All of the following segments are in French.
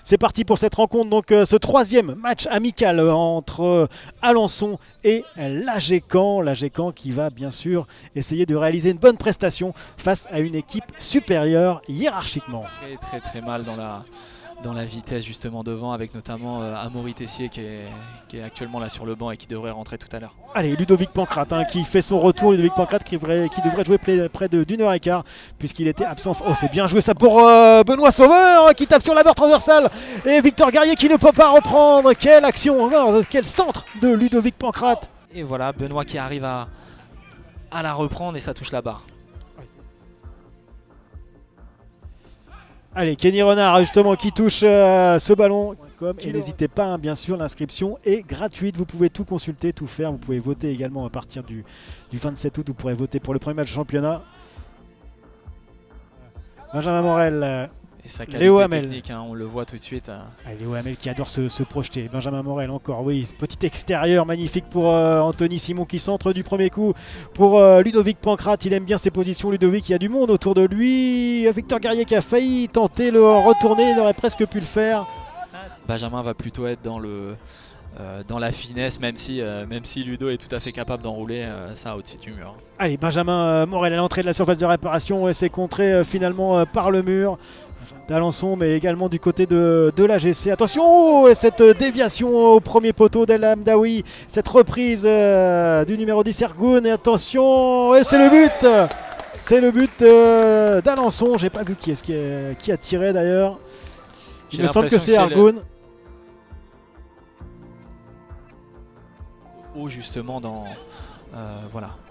C'est parti pour cette rencontre, donc ce troisième match amical entre Alençon et l'AG-Caen. L'AG-Caen qui va bien sûr essayer de réaliser une bonne prestation face à une équipe supérieure hiérarchiquement. Très mal dans la vitesse justement devant, avec notamment Amaury Tessier qui est actuellement là sur le banc et qui devrait rentrer tout à l'heure. Allez, Ludovic Pancrate qui fait son retour. Ludovic Pancrate qui devrait jouer près d'une heure et quart puisqu'il était absent. Oh, c'est bien joué ça pour Benoît Sauveur qui tape sur la barre transversale. Et Victor Guerrier qui ne peut pas reprendre. Quelle action, quel centre de Ludovic Pancrate. Et voilà, Benoît qui arrive à la reprendre et ça touche la barre. Allez, Kenny Renard justement qui touche ce ballon. Et n'hésitez pas, bien sûr, l'inscription est gratuite. Vous pouvez tout consulter, tout faire. Vous pouvez voter également à partir du 27 août. Vous pourrez voter pour le premier match du championnat. Benjamin Morel. Et sa qualité technique, on le voit tout de suite. Léo Hamel qui adore se projeter. Benjamin Morel encore, oui. Petit extérieur magnifique pour Anthony Simon qui centre du premier coup. Pour Ludovic Pancrate, il aime bien ses positions. Ludovic, il y a du monde autour de lui. Victor Guerrier qui a failli tenter le retourner, il aurait presque pu le faire. Benjamin va plutôt être dans la finesse, même si Ludo est tout à fait capable d'enrouler ça au-dessus du mur. Allez, Benjamin Morel à l'entrée de la surface de réparation et c'est contré finalement par le mur d'Alençon, mais également du côté de l'AGC. Attention, et cette déviation au premier poteau d'El Hamdaoui, cette reprise du numéro 10 Ergoun, et attention, et c'est le but. C'est le but d'Alençon. J'ai pas vu qui a tiré d'ailleurs. Il me semble que c'est Ergoun. Justement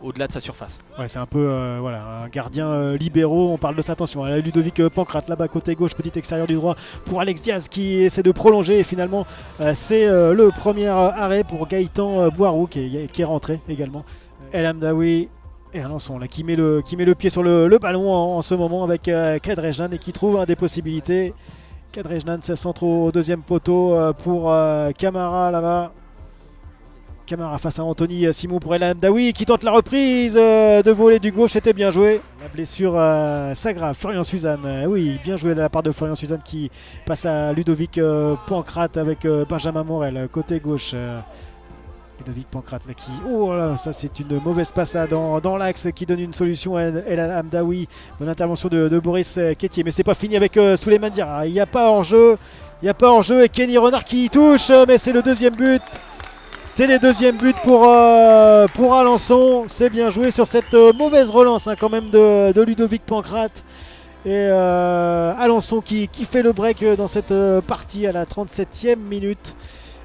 au-delà de sa surface. Ouais, c'est un peu un gardien libéraux. On parle de ça, attention. Ludovic Pancrate là-bas côté gauche, petit extérieur du droit pour Alex Diaz qui essaie de prolonger. Et finalement, c'est le premier arrêt pour Gaëtan Boirou qui est rentré également. El Hamdaoui et Alençon là, qui met le pied sur le ballon en ce moment avec Kadrejnan et qui trouve des possibilités. Kadrejnan, ça centre au deuxième poteau pour Camara là-bas. Camara face à Anthony Simon pour El Hamdaoui qui tente la reprise de volée du gauche, c'était bien joué. La blessure s'aggrave, Florian Suzanne, oui bien joué de la part de Florian Suzanne qui passe à Ludovic Pancrate avec Benjamin Morel côté gauche. Ludovic Pancrate là qui, ça c'est une mauvaise passe là dans l'axe qui donne une solution à El Hamdaoui. Bonne intervention de Boris Quétier, mais c'est pas fini avec Souleymane Diarra. Il n'y a pas hors-jeu, et Kenny Renard qui touche, mais c'est le deuxième but. C'est les deuxièmes buts pour Alençon. C'est bien joué sur cette mauvaise relance quand même de Ludovic Pancrate. Et Alençon qui fait le break dans cette partie à la 37e minute.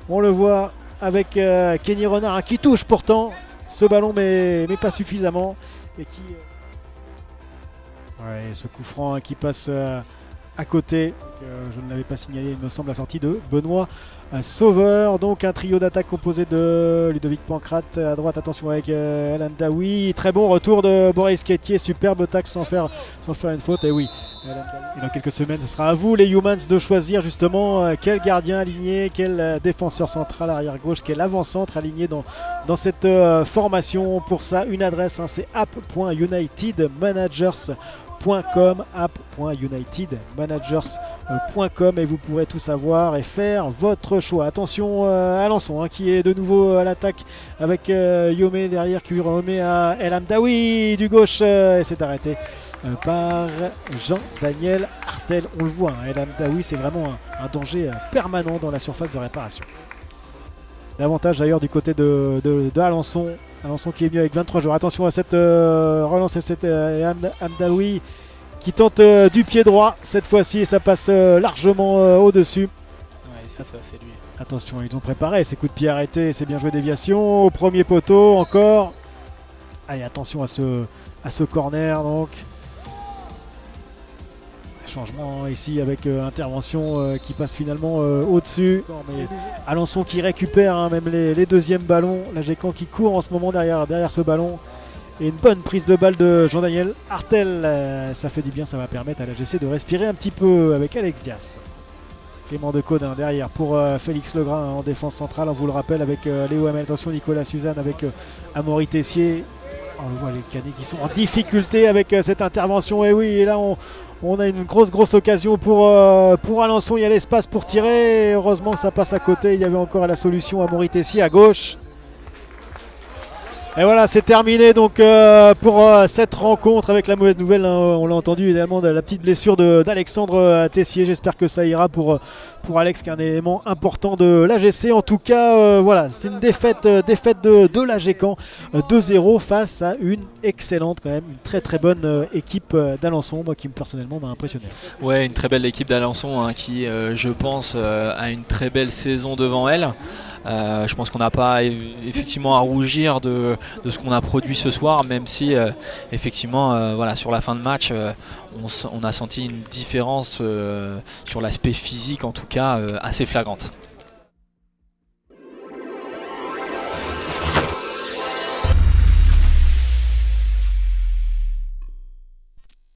On le voit avec Kenny Renard qui touche pourtant ce ballon mais pas suffisamment. Et qui ce coup franc qui passe à côté. Je ne l'avais pas signalé, il me semble, la sortie de Benoît Sauveur. Donc un trio d'attaque composé de Ludovic Pancrate à droite, attention avec El Hamdaoui. Très bon retour de Boris Quétier, superbe tacle sans faire une faute. Et oui, et dans quelques semaines, ce sera à vous les Humans de choisir justement quel gardien aligné, quel défenseur central arrière gauche, quel avant-centre aligné dans cette formation. Pour ça, une adresse, c'est app.unitedmanagers.com, app.unitedmanagers.com, et vous pourrez tout savoir et faire votre choix. Attention Alençon qui est de nouveau à l'attaque avec Yomé derrière qui lui remet à El Hamdaoui du gauche et c'est arrêté par Jean-Daniel Artel. On le voit, El Hamdaoui c'est vraiment un danger permanent dans la surface de réparation. Davantage d'ailleurs du côté de Alençon. Alençon qui est venu avec 23 joueurs. Attention à cette relance et cette Hamdaoui qui tente du pied droit cette fois-ci et ça passe largement au-dessus. Ouais, c'est ça, c'est lui. Attention, ils ont préparé ces coups de pied arrêtés, c'est bien joué, déviation au premier poteau encore. Allez, attention à ce corner donc. Changement ici avec intervention qui passe finalement au-dessus. Alençon qui récupère même les deuxièmes ballons. L'AG-Caen qui court en ce moment derrière ce ballon. Et une bonne prise de balle de Jean-Daniel Artel. Ça fait du bien, ça va permettre à l'AGC de respirer un petit peu avec Alex Diaz. Clément Decaude derrière pour Félix Legrain en défense centrale. On vous le rappelle avec Léo Hamel. Attention Nicolas Suzanne avec Amaury Tessier. On voit les Canets qui sont en difficulté avec cette intervention. Et oui, et là On a une grosse occasion pour Alençon. Il y a l'espace pour tirer. Heureusement que ça passe à côté. Il y avait encore la solution à Maury Tessier à gauche. Et voilà, c'est terminé donc pour cette rencontre avec la mauvaise nouvelle. Hein, on l'a entendu également de la petite blessure d'Alexandre Tessier. J'espère que ça ira pour Alex, qui est un élément important de l'AGC. En tout cas, voilà, c'est une défaite de l'AG Caen 2-0 face à une excellente, quand même, une très bonne équipe d'Alençon, moi qui personnellement m'a impressionné. Ouais, une très belle équipe d'Alençon hein, qui, je pense, a une très belle saison devant elle. Je pense qu'on n'a pas effectivement à rougir de ce qu'on a produit ce soir, même si effectivement voilà, sur la fin de match on a senti une différence sur l'aspect physique en tout cas assez flagrante.